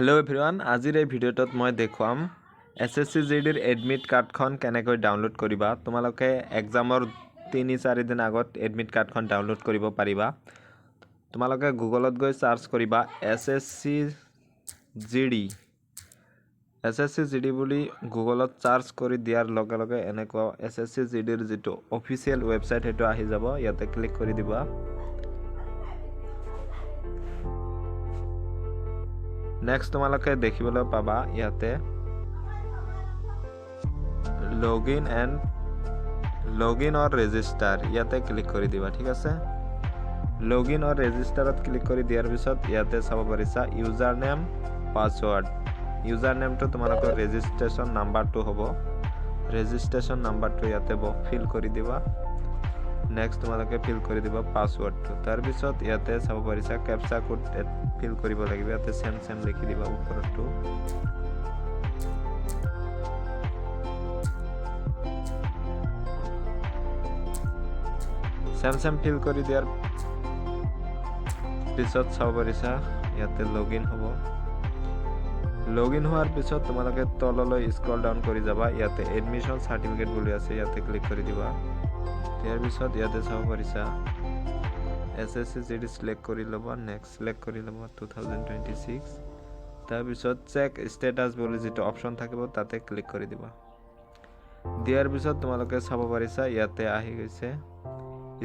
hello everyone आजिर এই ভিডিওটোত মই দেখুৱাম এসএসসি জিডিৰ এডমিট কাৰ্ডখন কেনেকৈ ডাউনলোড কৰিবা তোমালোকে এক্সামৰ 3-4 দিন আগত এডমিট কাৰ্ডখন ডাউনলোড কৰিব পাৰিবা তোমালোকে গুগলত গৈ সাৰ্চ কৰিবা এসএসসি জিডি বুলি গুগলত সাৰ্চ কৰি দিয়াৰ লগে লগে এনেকুৱা এসএসসি জিডিৰ যেটো অফিচিয়েল ওয়েবসাইট হেটো আহি যাব ইয়াতে ক্লিক কৰি দিবা नेक्स्ट তোমালোকে দেখিবলৈ পাবা ইয়াতে লগইন और रेजिस्टर ইয়াতে ক্লিক কৰি দিবা ঠিক আছে লগইন और रेजिस्टरত ক্লিক কৰি দিয়াৰ পিছত ইয়াতে চাব পাৰিছা ইউজাৰ নেম পাসওয়াৰ্ড ইউজাৰ নেমটো তোমালোকৰ ৰেজিষ্ট্ৰেচন নাম্বাৰটো হ'ব ৰেজিষ্ট্ৰেচন নাম্বাৰটো ইয়াতে ফিল কৰি দিবা नेक्स्ट তোমালোকে ফিল কৰি দিবা পাসওয়াৰ্ডটো তাৰ পিছত ইয়াতে চাব পাৰিছা ক্যাপচা কোড ফিল কৰিব লাগিব ইয়াতে সেম লিখি দিবা ওপৰটো সেম ফিল কৰি দিয়াৰ পিছত চাব পাৰিছা ইয়াতে লগইন হ'ব লগইন হোৱাৰ পিছত তোমালোকে তললৈ স্ক্ৰল ডাউন কৰি যাবা ইয়াতে এডমিশন সাৰ্টিফিকেট বুলি আছে ইয়াতে ক্লিক কৰি দিবা ইয়াৰ পিছত ইয়াতে চাব পাৰিছা এসএসসি জিডি সিলেক্ট কৰি লবা নেক্সট সিলেক্ট কৰি লবা 2026 তাৰ পিছত চেক ষ্টেটাস বুলি যেটো অপচন থাকিব তাতে ক্লিক কৰি দিবা দিয়াৰ পিছত তোমালোকে চাব পাৰিছা ইয়াতে আহি গৈছে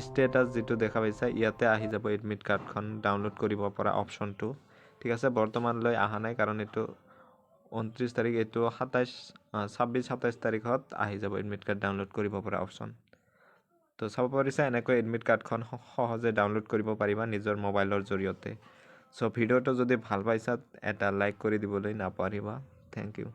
ষ্টেটাস যেটো দেখা পাইছা ইয়াতে আহি যাব এডমিট কাৰ্ডখন ডাউনলোড কৰিব পৰা অপচনটো ঠিক আছে বৰ্তমান লৈ আহা নাই কাৰণ এটো 29 তাৰিখ এটো 26-27 তাৰিখত আহি যাব এডমিট কাৰ্ড ডাউনলোড কৰিব পৰা অপচন তো চাব পাৰিছা এনেকৈ এডমিট কাৰ্ডখন সহজে ডাউনলোড কৰিব পাৰিবা নিজৰ মোবাইলৰ জৰিয়তে সো ভিডিওটো যদি ভাল পাইছা এটা লাইক কৰি দিবলৈ নাপাহৰিবা থ্যাংক ইউ